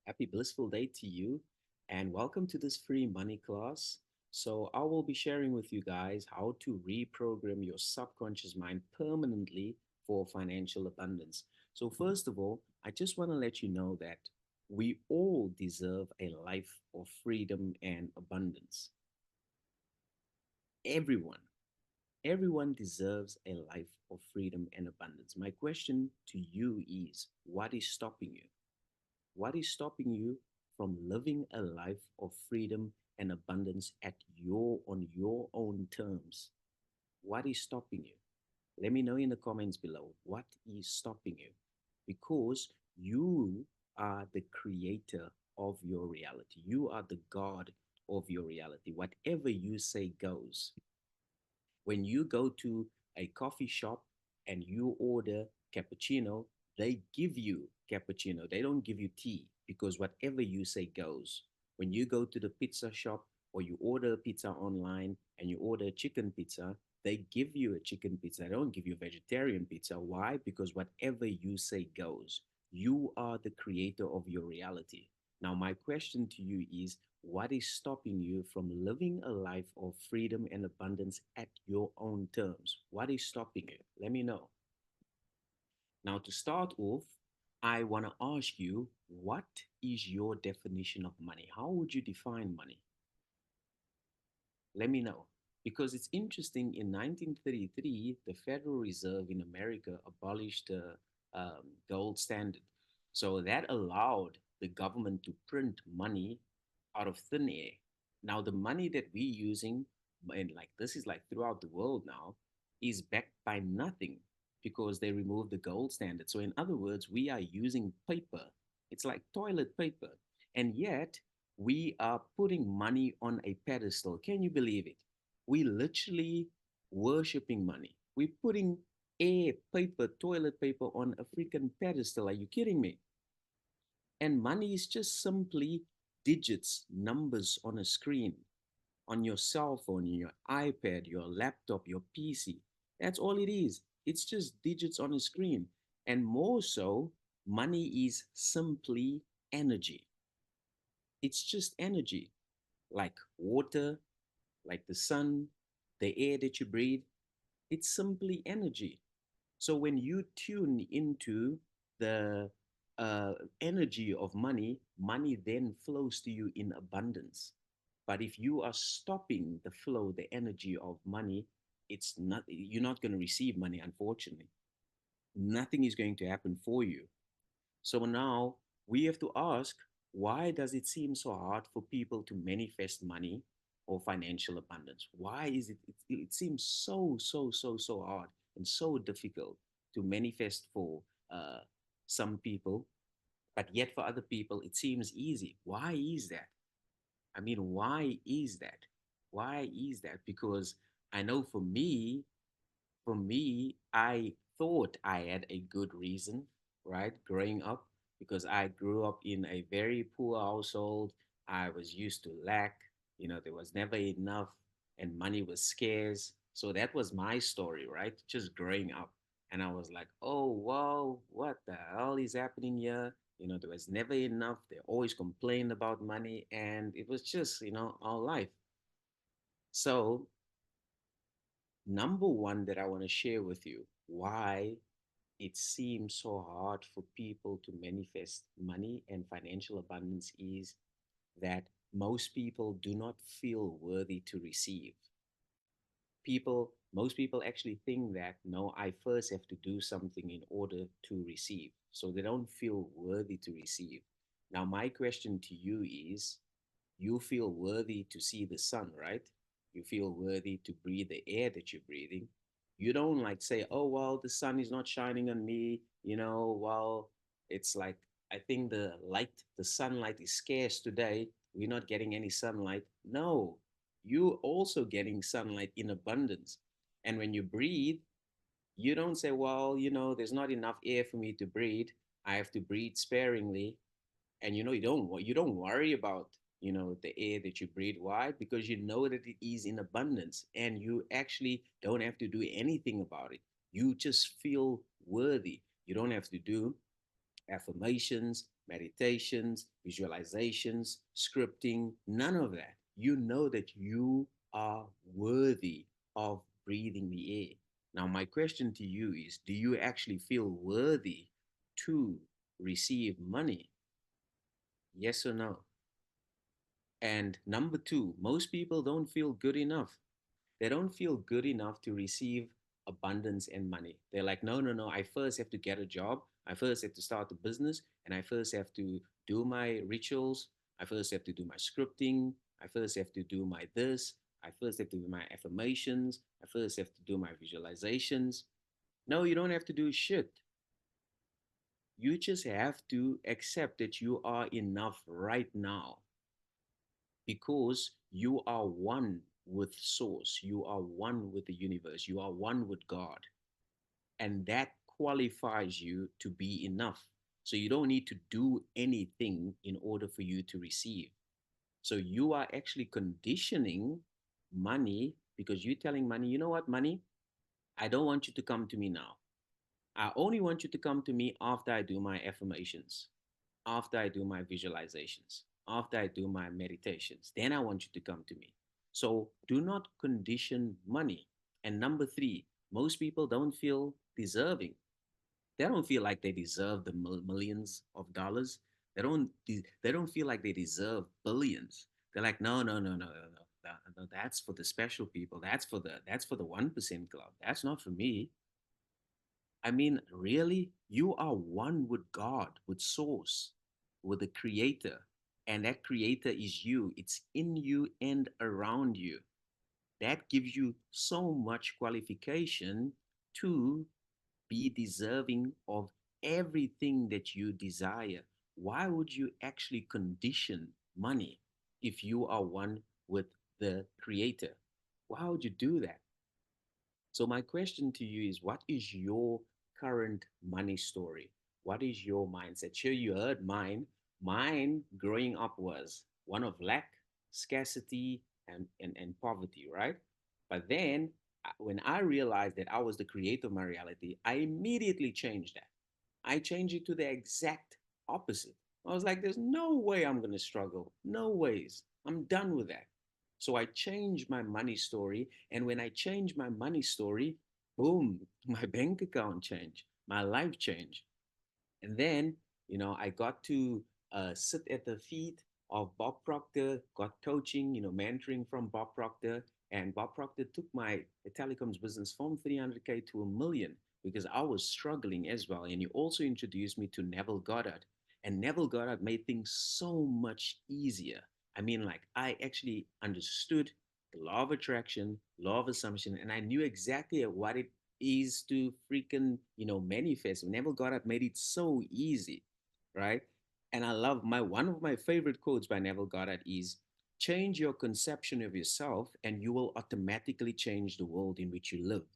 Happy blissful day to you, and welcome to this free money class. So, I will be sharing with you guys how to reprogram your subconscious mind permanently for financial abundance. So, first of all, I just want to let you know that we all deserve a life of freedom and abundance. Everyone, everyone deserves a life of freedom and abundance. My question to you is what is stopping you? What is stopping you from living a life of freedom and abundance at your own terms? What is stopping you? Let me know in the comments below. What is stopping you? Because you are the creator of your reality. You are the God of your reality. Whatever you say goes. When you go to a coffee shop and you order cappuccino, they give you cappuccino. They don't give you tea because whatever you say goes. When you go to the pizza shop or you order pizza online and you order chicken pizza, they give you a chicken pizza. They don't give you vegetarian pizza. Why? Because whatever you say goes. You are the creator of your reality. Now, my question to you is what is stopping you from living a life of freedom and abundance at your own terms? What is stopping you? Let me know. Now, to start off, I want to ask you what is your definition of money? How would you define money? Let me know. Because it's interesting, in 1933, the Federal Reserve in America abolished the gold standard. So that allowed the government to print money out of thin air. Now, the money that we're using, and like this is like throughout the world now, is backed by nothing because they removed the gold standard. So, in other words, we are using paper. It's like toilet paper. And yet, we are putting money on a pedestal. Can you believe it? We literally worshiping money. We're putting air, paper, toilet paper on a freaking pedestal. Are you kidding me? And money is just simply digits, numbers on a screen, on your cell phone, your iPad, your laptop, your PC. That's all it is. It's just digits on a screen. And more so, money is simply energy. It's just energy, like water, like the sun, the air that you breathe. It's simply energy. So when you tune into the energy of money, money then flows to you in abundance. But if you are stopping the flow, the energy of money, it's not, you're not going to receive money, unfortunately. Nothing is going to happen for you. So now we have to ask, why does it seem so hard for people to manifest money or financial abundance? Why is it seems so hard and so difficult to manifest for uh, some people, but yet for other people, it seems easy. Why is that? I mean, why is that? Why is that? Because I know for me, I thought I had a good reason, right, growing up, because I grew up in a very poor household. I was used to lack, there was never enough, and money was scarce. So that was my story, right? Just growing up. And I was like, oh, wow, what the hell is happening here? There was never enough. They always complained about money, and it was just, our life. So number one that I want to share with you why it seems so hard for people to manifest money and financial abundance is that most people do not feel worthy to receive. Most people actually think that, no, I first have to do something in order to receive. So they don't feel worthy to receive. Now, my question to you is, you feel worthy to see the sun, right? You feel worthy to breathe the air that you're breathing. You don't like say, oh, well, the sun is not shining on me. Well, it's like, I think the sunlight is scarce today. We're not getting any sunlight. No, you also getting sunlight in abundance. And when you breathe, you don't say, well, there's not enough air for me to breathe. I have to breathe sparingly. And you don't worry about the air that you breathe. Why? Because you know that it is in abundance and you actually don't have to do anything about it. You just feel worthy. You don't have to do affirmations. meditations, visualizations, scripting, none of that. You know that you are worthy of breathing the air. Now, my question to you is, do you actually feel worthy to receive money? Yes or no? And number two, most people don't feel good enough. They don't feel good enough to receive abundance and money. They're like, no, no, no. I first have to get a job. I first have to start a business. And I first have to do my rituals. I first have to do my scripting. I first have to do my this. I first have to do my affirmations. I first have to do my visualizations. No, you don't have to do shit. You just have to accept that you are enough right now because you are one with source, you are one with the universe, you are one with God, and that qualifies you to be enough. So you don't need to do anything in order for you to receive. So you are actually conditioning money because you're telling money, you know what, money, I don't want you to come to me now. I only want you to come to me after I do my affirmations, after I do my visualizations, after I do my meditations. Then I want you to come to me. So do not condition money. And number three, most people don't feel deserving. They don't feel like they deserve the millions of dollars. They don't feel like they deserve billions. They're like, no, no, no, no, no, no. No, that's for the special people. That's for the 1% club. That's not for me. I mean, really, you are one with God, with Source, with the Creator. And that Creator is you. It's in you and around you. That gives you so much qualification to be deserving of everything that you desire. Why would you actually condition money if you are one with the Creator? Why would you do that? So my question to you is, what is your current money story? What is your mindset? Sure, you heard mine. Mine growing up was one of lack, scarcity, and poverty, right? But then when I realized that I was the creator of my reality, I immediately changed that. I changed it to the exact opposite. I was like, there's no way I'm going to struggle. No ways. I'm done with that. So I changed my money story. And when I changed my money story, boom, my bank account changed, my life changed. And then, I got to sit at the feet of Bob Proctor, got coaching, mentoring from Bob Proctor. And Bob Proctor took my telecoms business from 300K to a million because I was struggling as well. And he also introduced me to Neville Goddard. And Neville Goddard made things so much easier. I mean, like, I actually understood the law of attraction, law of assumption, and I knew exactly what it is to freaking manifest. Neville Goddard made it so easy, right? And I love my one of my favorite quotes by Neville Goddard is, change your conception of yourself and you will automatically change the world in which you live.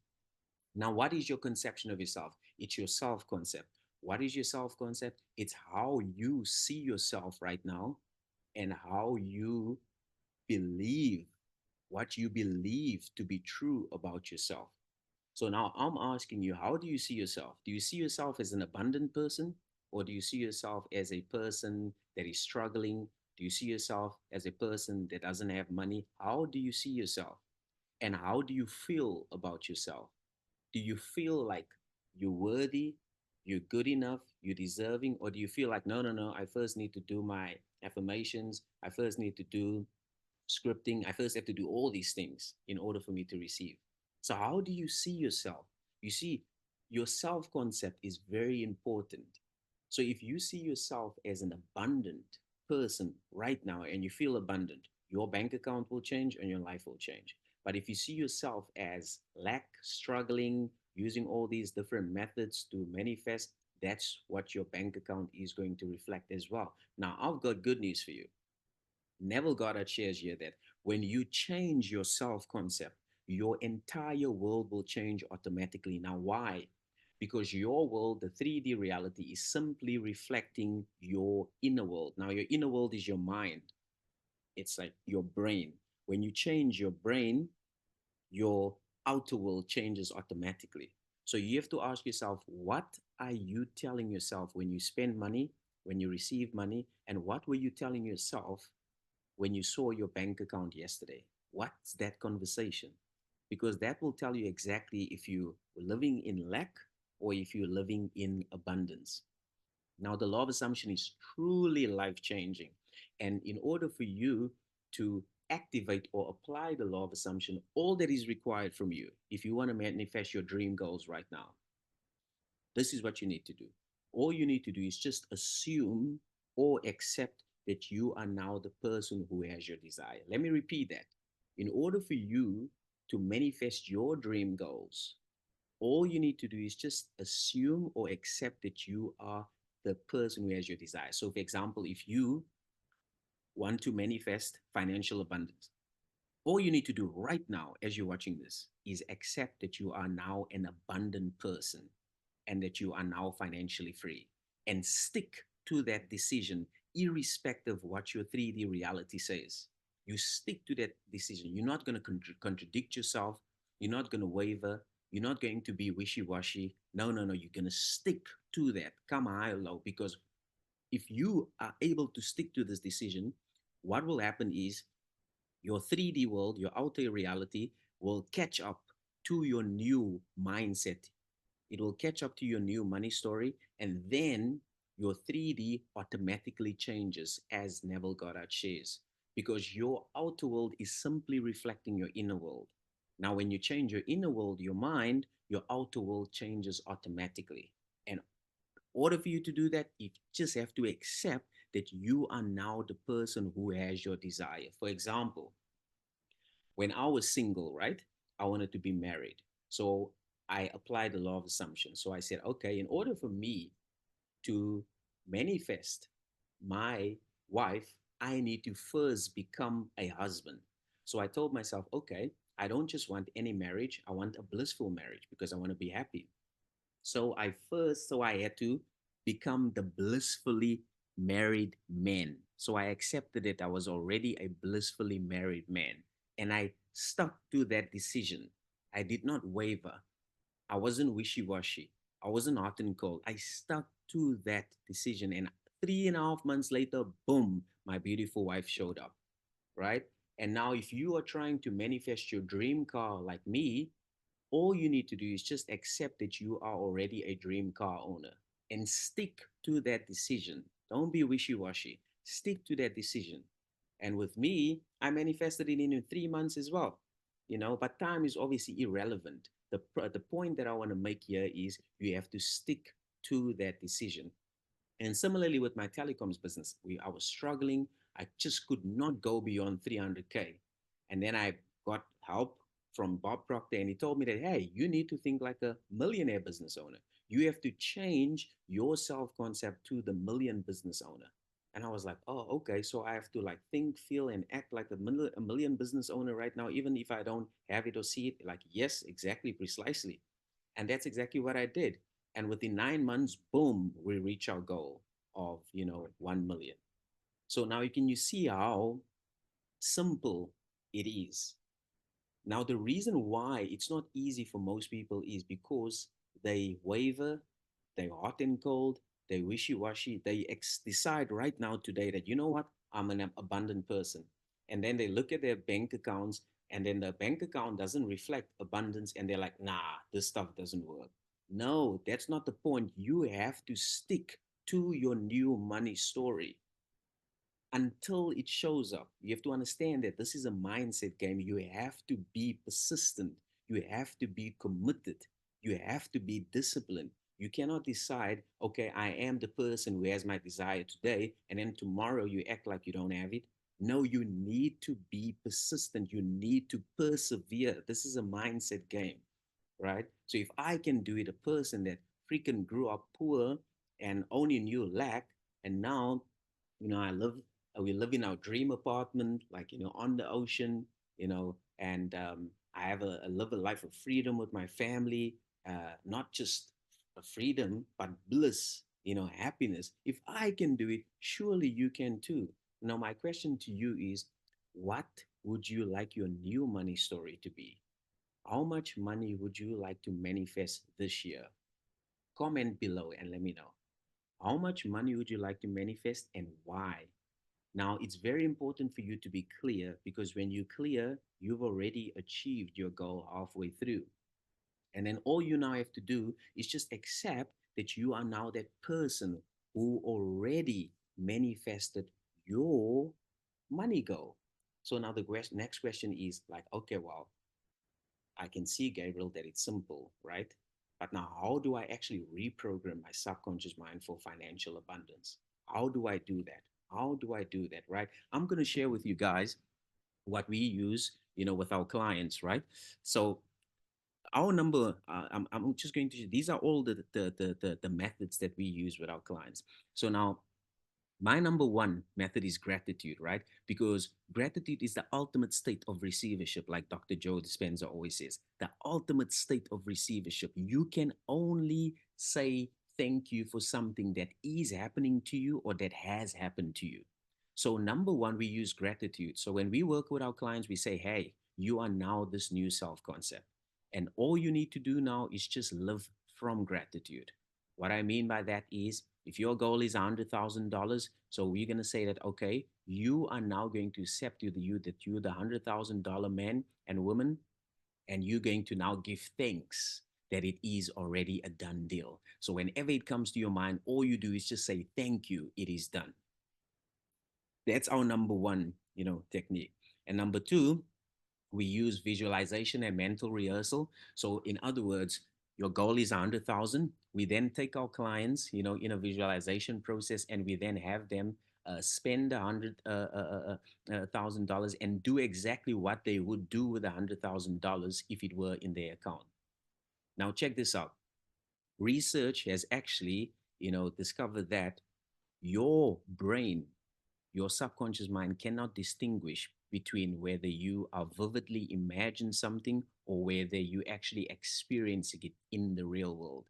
Now, what is your conception of yourself? It's your self concept. What is your self concept? It's how you see yourself right now and how you believe what you believe to be true about yourself. So now I'm asking you, how do you see yourself? Do you see yourself as an abundant person? Or do you see yourself as a person that is struggling? Do you see yourself as a person that doesn't have money? How do you see yourself? And how do you feel about yourself? Do you feel like you're worthy, you're good enough, you're deserving? Or do you feel like, no, no, no, I first need to do my affirmations, I first need to do scripting, I first have to do all these things in order for me to receive? So, how do you see yourself? You see, your self concept is very important. So, if you see yourself as an abundant person right now and you feel abundant, your bank account will change and your life will change. But if you see yourself as lack, struggling, using all these different methods to manifest, that's what your bank account is going to reflect as well. Now, I've got good news for you. Neville Goddard shares here that when you change your self concept, your entire world will change automatically. Now, why? Because your world, the 3D reality, is simply reflecting your inner world. Now, your inner world is your mind, it's like your brain. When you change your brain, your outer world changes automatically. So you have to ask yourself, what are you telling yourself when you spend money? when you receive money, and what were you telling yourself when you saw your bank account yesterday? What's that conversation? Because that will tell you exactly if you were living in lack or if you're living in abundance. Now, the law of assumption is truly life changing. And in order for you to activate or apply the law of assumption, all that is required from you, if you want to manifest your dream goals right now, this is what you need to do. All you need to do is just assume or accept that you are now the person who has your desire. Let me repeat that. In order for you to manifest your dream goals, all you need to do is just assume or accept that you are the person who has your desire. So, for example, if you want to manifest financial abundance, all you need to do right now, as you're watching this, is accept that you are now an abundant person and that you are now financially free, and stick to that decision, irrespective of what your 3D reality says. You stick to that decision. You're not going to contradict yourself. You're not going to waver. You're not going to be wishy washy. No, no, no. You're going to stick to that, come high or low, because if you are able to stick to this decision, what will happen is your 3D world, your outer reality, will catch up to your new mindset. It will catch up to your new money story, and then your 3D automatically changes, as Neville Goddard shares, because your outer world is simply reflecting your inner world. Now, when you change your inner world, your mind, your outer world changes automatically. And in order for you to do that, you just have to accept that you are now the person who has your desire. For example, when I was single, right? I wanted to be married. So I applied the law of assumption. So I said, okay, in order for me to manifest my wife, I need to first become a husband. So I told myself, okay, I don't just want any marriage, I want a blissful marriage because I want to be happy. So I had to become the blissfully married man. So I accepted that I was already a blissfully married man. And I stuck to that decision. I did not waver. I wasn't wishy washy. I wasn't hot and cold. I stuck to that decision. And 3.5 months later, boom, my beautiful wife showed up, right? And now, if you are trying to manifest your dream car like me, all you need to do is just accept that you are already a dream car owner and stick to that decision. Don't be wishy washy. Stick to that decision. And with me, I manifested it in 3 months as well. But time is obviously irrelevant. The point that I want to make here is you have to stick to that decision. And similarly with my telecoms business, I was struggling. I just could not go beyond 300K. And then I got help from Bob Proctor, and he told me that, hey, you need to think like a millionaire business owner. You have to change your self concept to the million business owner. And I was like, oh, okay. So I have to like think, feel, and act like a million business owner right now, even if I don't have it or see it. Like, yes, exactly, precisely. And that's exactly what I did. And within 9 months, boom, we reach our goal of 1 million. So now you see how simple it is. Now the reason why it's not easy for most people is because they waver, they're hot and cold, they wishy-washy, decide right now today that, you know what, I'm an abundant person. And then they look at their bank accounts, and then the bank account doesn't reflect abundance, and they're like, nah, this stuff doesn't work. No, that's not the point. You have to stick to your new money story until it shows up. You have to understand that this is a mindset game. You have to be persistent. You have to be committed. You have to be disciplined. You cannot decide, okay, I am the person who has my desire today, and then tomorrow you act like you don't have it. No, you need to be persistent. You need to persevere. This is a mindset game, right? So if I can do it, a person that freaking grew up poor and only knew lack, and now, I live, we live in our dream apartment, like, on the ocean, and I live a life of freedom with my family, not just a freedom, but bliss, happiness. If I can do it, surely you can too. Now, my question to you is, what would you like your new money story to be? How much money would you like to manifest this year? Comment below and let me know. How much money would you like to manifest and why? Now, it's very important for you to be clear because when you're clear, you've already achieved your goal halfway through. And then all you now have to do is just accept that you are now that person who already manifested your money goal. So now the next question is like, okay, well, I can see, Gabriel, that it's simple, right? But now, how do I actually reprogram my subconscious mind for financial abundance? How do I do that? How do I do that, right? I'm going to share with you guys what we use, with our clients, right? So our number, I'm just going to, these are all the methods that we use with our clients. So now my number one method is gratitude, right? Because gratitude is the ultimate state of receivership, like Dr. Joe Dispenza always says. The ultimate state of receivership. You can only say thank you for something that is happening to you or that has happened to you. So, number one, we use gratitude. So, when we work with our clients, we say, hey, you are now this new self concept. And all you need to do now is just live from gratitude. What I mean by that is if your goal is $100,000, so we're going to say that, okay, you are now going to accept that you're the $100,000 man and woman, and you're going to now give thanks that it is already a done deal. So whenever it comes to your mind, all you do is just say, thank you, it is done. That's our number one, technique. And number two, we use visualization and mental rehearsal. So, in other words, your goal is 100,000. We then take our clients, in a visualization process, and we then have them spend $100,000 and do exactly what they would do with $100,000 if it were in their account. Now, check this out. Research has actually, discovered that your brain, your subconscious mind cannot distinguish between whether you are vividly imagine something or whether you actually experiencing it in the real world.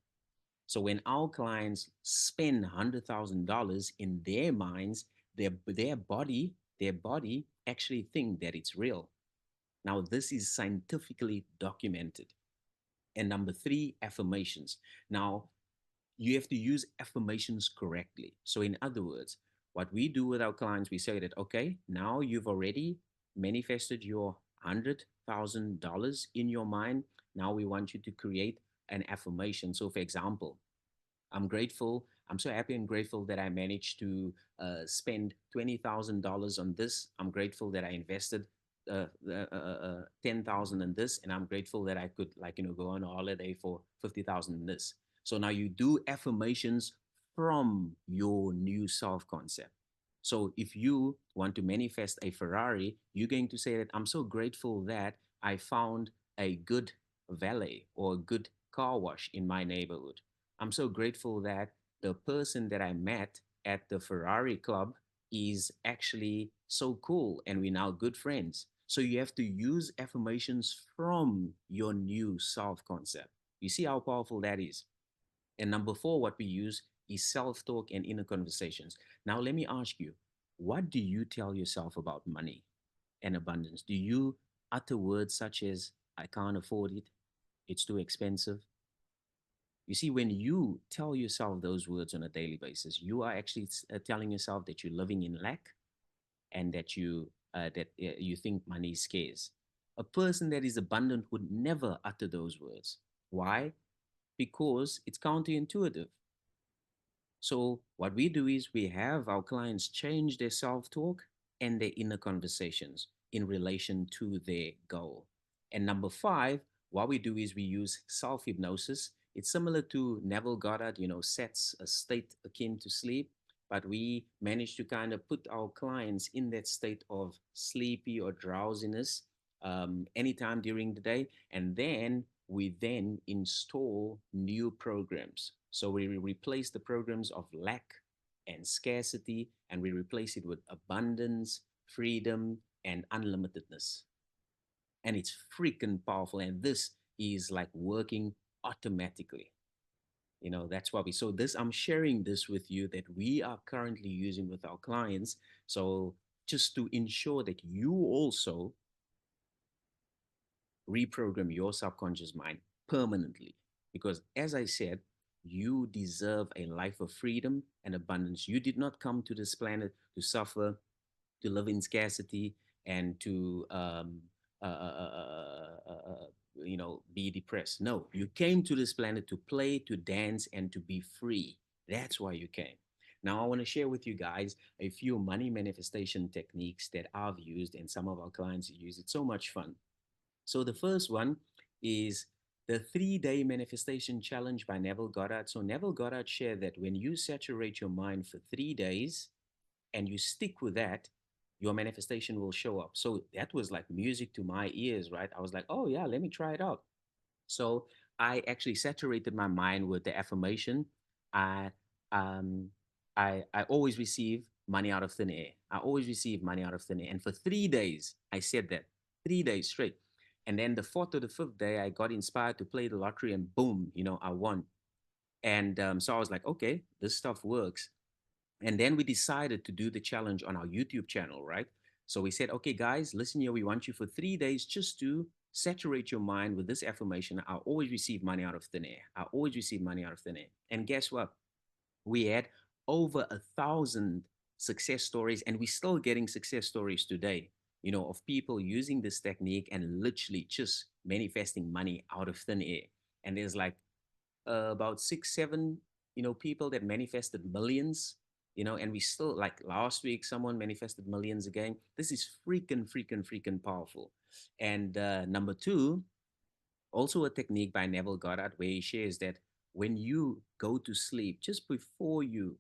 So when our clients spend $100,000 in their minds, their body actually think that it's real. Now this is scientifically documented. And number three, affirmations. Now you have to use affirmations correctly. So, in other words, what we do with our clients, we say that, okay, now you've already manifested your $100,000 in your mind. Now we want you to create an affirmation. So, for example, I'm grateful. I'm so happy and grateful that I managed to spend $20,000 on this. I'm grateful that I invested 10,000 in this, and I'm grateful that I could, like, go on a holiday for 50,000 in this. So now you do affirmations from your new self concept. So if you want to manifest a Ferrari, you're going to say that I'm so grateful that I found a good valet or a good car wash in my neighborhood. I'm so grateful that the person that I met at the Ferrari club is actually so cool and we're now good friends. So you have to use affirmations from your new self concept. You see how powerful that is? And number four, what we use is self talk and inner conversations. Now, let me ask you, what do you tell yourself about money and abundance? Do you utter words such as, I can't afford it, it's too expensive? You see, when you tell yourself those words on a daily basis, you are actually telling yourself that you're living in lack and that you think money is scarce. A person that is abundant would never utter those words. Why? Because it's counterintuitive. So, what we do is we have our clients change their self talk and their inner conversations in relation to their goal. And number five, what we do is we use self hypnosis. It's similar to Neville Goddard, sets a state akin to sleep, but we manage to kind of put our clients in that state of sleepy or drowsiness anytime during the day. And then we then install new programs. So we replace the programs of lack and scarcity, and we replace it with abundance, freedom, and unlimitedness. And it's freaking powerful. And this is like working automatically. That's why so this, I'm sharing this with you that we are currently using with our clients. So just to ensure that you also reprogram your subconscious mind permanently. Because as I said, You deserve a life of freedom and abundance. You did not come to this planet to suffer, to live in scarcity, and to be depressed. No, you came to this planet to play, to dance, and to be free. That's why you came. Now, I want to share with you guys a few money manifestation techniques that I've used and some of our clients use. It's so much fun. So the first one is the 3-day manifestation challenge by Neville Goddard. So Neville Goddard shared that when you saturate your mind for 3 days and you stick with that, your manifestation will show up. So that was like music to my ears, right? I was like, oh yeah, let me try it out. So I actually saturated my mind with the affirmation. I um I always receive money out of thin air. I always receive money out of thin air. And for 3 days, I said that 3 days straight. And then the fourth or the fifth day, I got inspired to play the lottery, and boom, I won. And so I was like, okay, this stuff works. And then we decided to do the challenge on our YouTube channel, right? So we said, okay, guys, listen here. We want you for 3 days just to saturate your mind with this affirmation. I always receive money out of thin air. I always receive money out of thin air. And guess what? We had over 1,000 success stories, and we're still getting success stories today, of people using this technique and literally just manifesting money out of thin air. And there's like about 6, 7, people that manifested millions, and we still, like last week, someone manifested millions again. This is freaking powerful. And number two, also a technique by Neville Goddard where he shares that when you go to sleep, just before you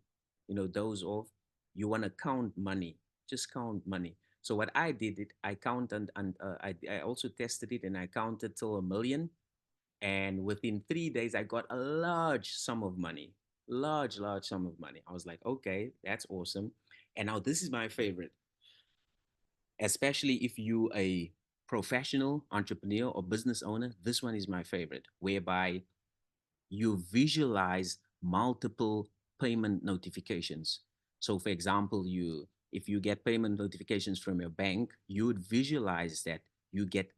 doze off, you want to count money, just count money. So what I did, I counted, and I also tested it, and I counted till 1 million, and within 3 days, I got a large sum of money, large sum of money. I was like, okay, that's awesome. And now this is my favorite, especially if you a professional entrepreneur or business owner. This one is my favorite, whereby you visualize multiple payment notifications. So for example, if you get payment notifications from your bank, you would visualize that you get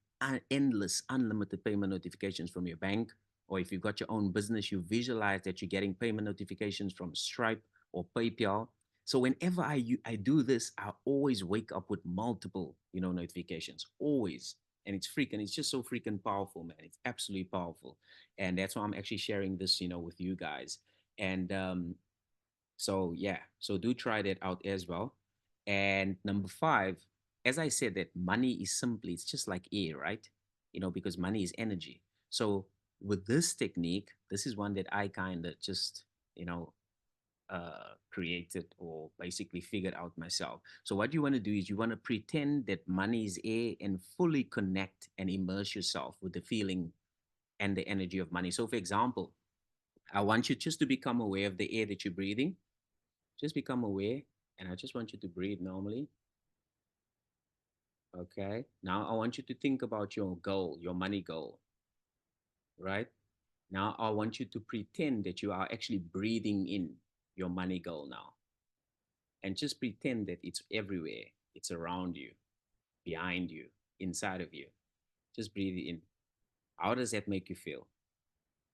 endless, unlimited payment notifications from your bank. Or if you've got your own business, you visualize that you're getting payment notifications from Stripe or PayPal. So whenever I do this, I always wake up with multiple, notifications, always. And it's just so freaking powerful, man. It's absolutely powerful. And that's why I'm actually sharing this, with you guys. And so yeah, so do try that out as well. And number five, as I said, that money is simply, it's just like air, right? Because money is energy. So with this technique, this is one that I kind of just, created or basically figured out myself. So what you want to do is you want to pretend that money is air and fully connect and immerse yourself with the feeling and the energy of money. So for example, I want you just to become aware of the air that you're breathing. Just become aware, and I just want you to breathe normally. Okay. Now I want you to think about your goal, your money goal, right? Now I want you to pretend that you are actually breathing in your money goal now. And just pretend that it's everywhere. It's around you, behind you, inside of you. Just breathe in. How does that make you feel?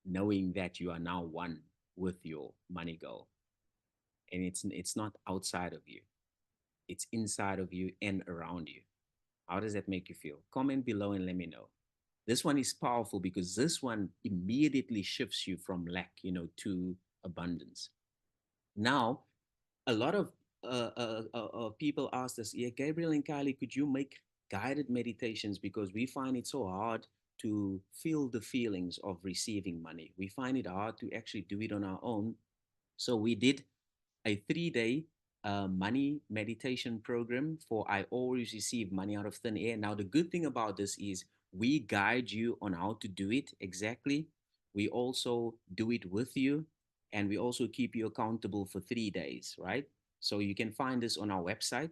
Knowing that you are now one with your money goal. And it's not outside of you. It's inside of you and around you. How does that make you feel? Comment below and let me know. This one is powerful because this one immediately shifts you from lack, to abundance. Now, a lot of people ask us, yeah, Gabriel and Kylie, could you make guided meditations, because we find it so hard to feel the feelings of receiving money. We find it hard to actually do it on our own. So we did a 3-day money meditation program for I always receive money out of thin air. Now, the good thing about this is we guide you on how to do it exactly. We also do it with you, and we also keep you accountable for 3 days, right? So you can find this on our website.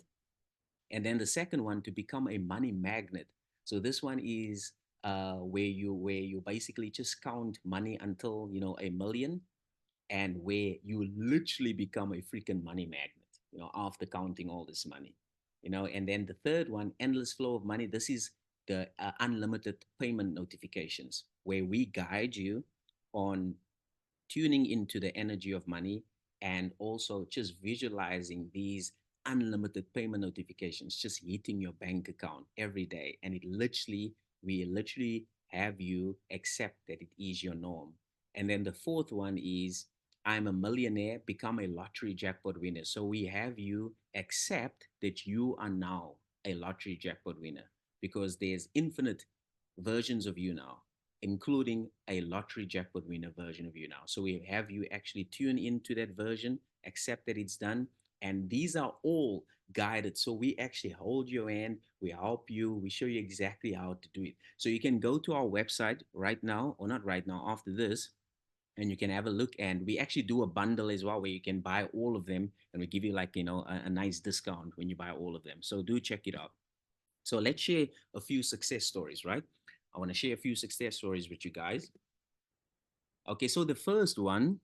And then the second one, to become a money magnet. So this one is where you basically just count money until 1 million, and where you literally become a freaking money magnet, after counting all this money, and then the third one, endless flow of money. This is the unlimited payment notifications, where we guide you on tuning into the energy of money, and also just visualizing these unlimited payment notifications just hitting your bank account every day. And we literally have you accept that it is your norm. And then the fourth one is I'm a millionaire, become a lottery jackpot winner. So we have you accept that you are now a lottery jackpot winner because there's infinite versions of you now, including a lottery jackpot winner version of you now. So we have you actually tune into that version, accept that it's done. And these are all guided. So we actually hold your hand, we help you, we show you exactly how to do it. So you can go to our website right now, or not right now, after this, and you can have a look. And we actually do a bundle as well where you can buy all of them, and we give you like, a nice discount when you buy all of them. So do check it out. So let's share a few success stories, right? I want to share a few success stories with you guys. Okay, so the first one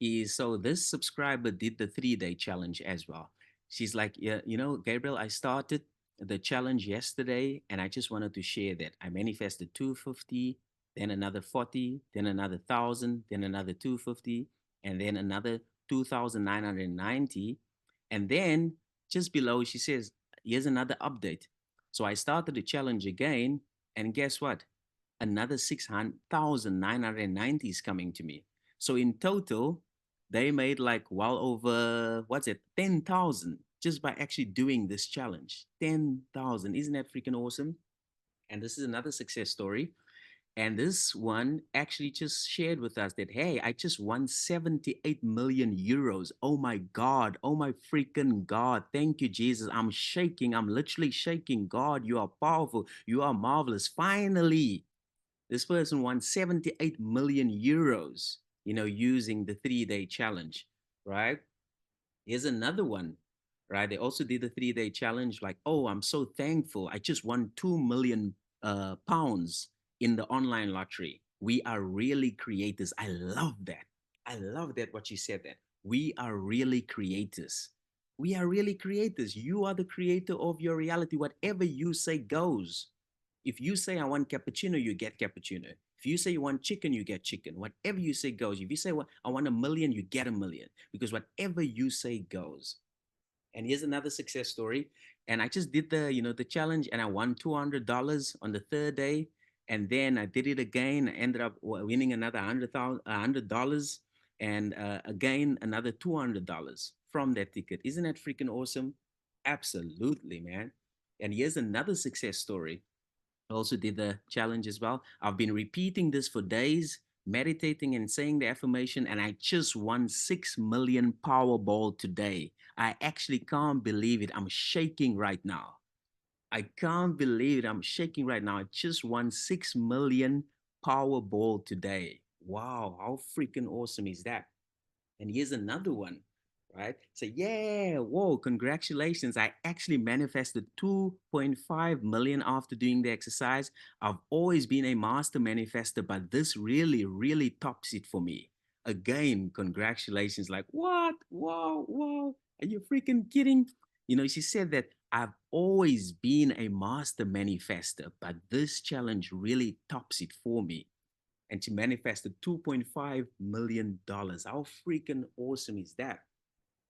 is, so this subscriber did the 3-day challenge as well. She's like, yeah, Gabriel, I started the challenge yesterday and I just wanted to share that I manifested 250, then another 40, then another 1,000, then another 250, and then another 2,990. And then just below, she says, here's another update. So I started the challenge again, and guess what? Another 6,990 is coming to me. So in total, they made like well over, what's it, 10,000 just by actually doing this challenge. 10,000. Isn't that freaking awesome? And this is another success story. And this one actually just shared with us that, hey, I just won 78 million euros. Oh my God. Oh my freaking God. Thank you, Jesus. I'm shaking. I'm literally shaking. God, you are powerful. You are marvelous. Finally, this person won 78 million euros, using the 3-day challenge, right? Here's another one, right? They also did the 3-day challenge, like, oh, I'm so thankful. I just won 2 million pounds in the online lottery. We are really creators. I love that. I love that what you said that. We are really creators. We are really creators. You are the creator of your reality. Whatever you say goes. If you say, I want cappuccino, you get cappuccino. If you say you want chicken, you get chicken. Whatever you say goes. If you say, well, I want a million, you get a million. Because whatever you say goes. And here's another success story. And I just did the challenge, and I won $200 on the third day. And then I did it again. I ended up winning another $100, and again another $200 from that ticket. Isn't that freaking awesome? Absolutely, man. And here's another success story. I also did the challenge as well. I've been repeating this for days, meditating and saying the affirmation, and I just won 6 million Powerball today. I actually can't believe it. I'm shaking right now. I can't believe it. I'm shaking right now. I just won 6 million Powerball today. Wow, how freaking awesome is that? And here's another one, right? So, yeah, whoa, congratulations. I actually manifested 2.5 million after doing the exercise. I've always been a master manifester, but this really, really tops it for me. Again, congratulations. Like, what? Whoa, whoa. Are you freaking kidding? She said that I've always been a master manifester, but this challenge really tops it for me, and she manifested $2.5 million. How freaking awesome is that?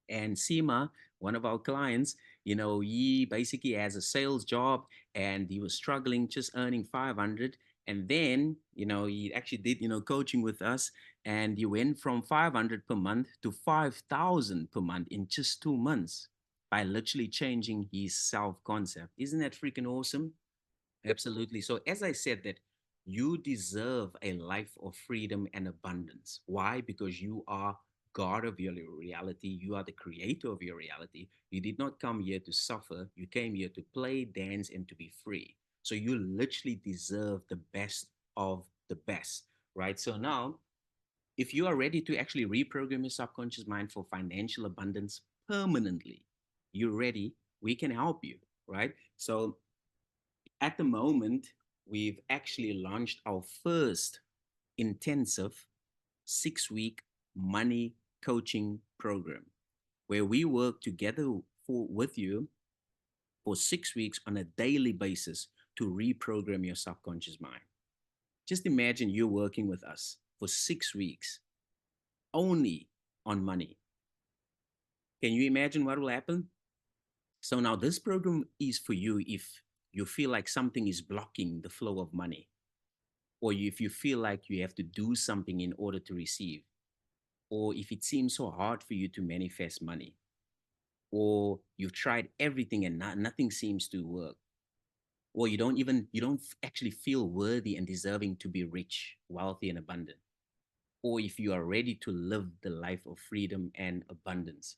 And Seema, one of our clients, he basically has a sales job and he was struggling just earning 500. And then, he actually did, coaching with us, and he went from 500 per month to 5,000 per month in just 2 months by literally changing his self concept. Isn't that freaking awesome? Absolutely. So, as I said, that you deserve a life of freedom and abundance. Why? Because you are God of your reality. You are the creator of your reality. You did not come here to suffer. You came here to play, dance, and to be free. So, you literally deserve the best of the best, right? So, now, if you are ready to actually reprogram your subconscious mind for financial abundance permanently, you're ready, we can help you, right? So, at the moment, we've actually launched our first intensive 6-week money coaching program where we work together with you for 6 weeks on a daily basis to reprogram your subconscious mind. Just imagine you're working with us for 6 weeks only on money. Can you imagine what will happen? So now this program is for you if you feel like something is blocking the flow of money, or if you feel like you have to do something in order to receive, or if it seems so hard for you to manifest money, or you've tried everything and nothing seems to work, or you don't actually feel worthy and deserving to be rich, wealthy, and abundant, or if you are ready to live the life of freedom and abundance.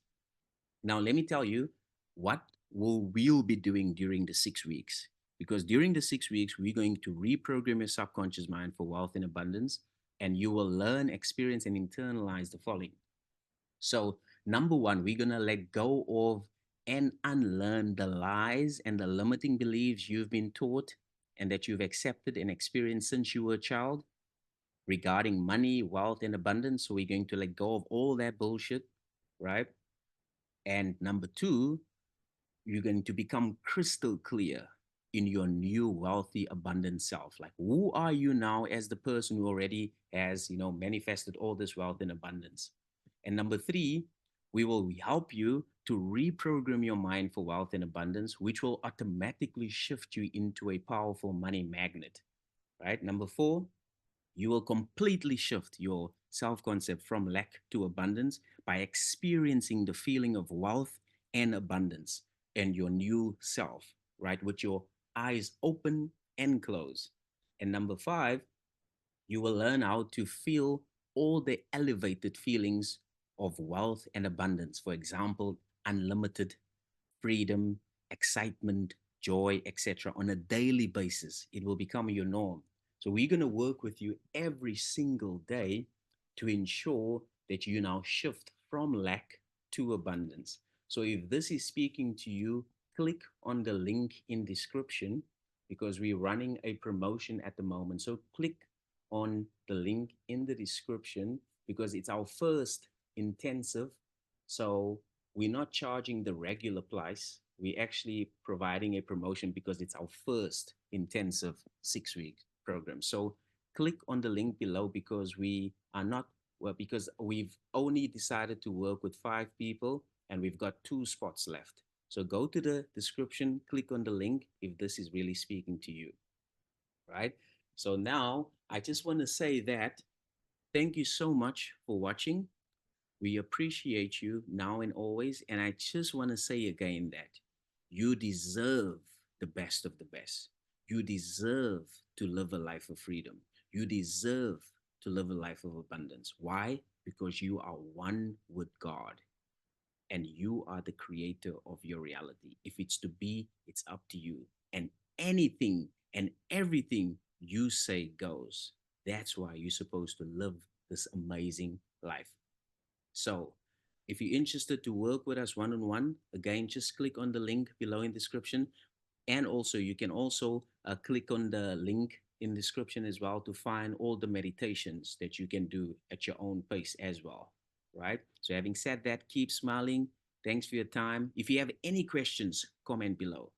Now, let me tell you what we'll be doing during the 6 weeks. Because during the 6 weeks, we're going to reprogram your subconscious mind for wealth and abundance, and you will learn, experience, and internalize the following. So, number one, we're going to let go of and unlearn the lies and the limiting beliefs you've been taught and that you've accepted and experienced since you were a child regarding money, wealth, and abundance. So, we're going to let go of all that bullshit, right? And number two, you're going to become crystal clear in your new wealthy abundant self. Like, who are you now as the person who already has manifested all this wealth and abundance? And number three, we will help you to reprogram your mind for wealth and abundance, which will automatically shift you into a powerful money magnet. Right? Number four, you will completely shift your self concept from lack to abundance by experiencing the feeling of wealth and abundance and your new self, right? With your eyes open and closed. And number five, you will learn how to feel all the elevated feelings of wealth and abundance. For example, unlimited freedom, excitement, joy, etc., on a daily basis. It will become your norm. So we're going to work with you every single day to ensure that you now shift from lack to abundance. So if this is speaking to you, click on the link in description because we're running a promotion at the moment. So click on the link in the description because it's our first intensive. So we're not charging the regular price. We're actually providing a promotion because it's our first intensive 6 week program. So click on the link below because we are not, well, because we've only decided to work with 5 people and we've got 2 spots left. So go to the description, click on the link if this is really speaking to you, right? So now I just want to say that thank you so much for watching. We appreciate you now and always. And I just want to say again that you deserve the best of the best. You deserve to live a life of freedom. You deserve to live a life of abundance. Why? Because you are one with God and you are the creator of your reality. If it's to be, it's up to you. And anything and everything you say goes. That's why you're supposed to live this amazing life. So, if you're interested to work with us one on one, again, just click on the link below in description. And also, you can also click on the link in description as well to find all the meditations that you can do at your own pace as well. Right? So, having said that, keep smiling. Thanks for your time. If you have any questions, comment below.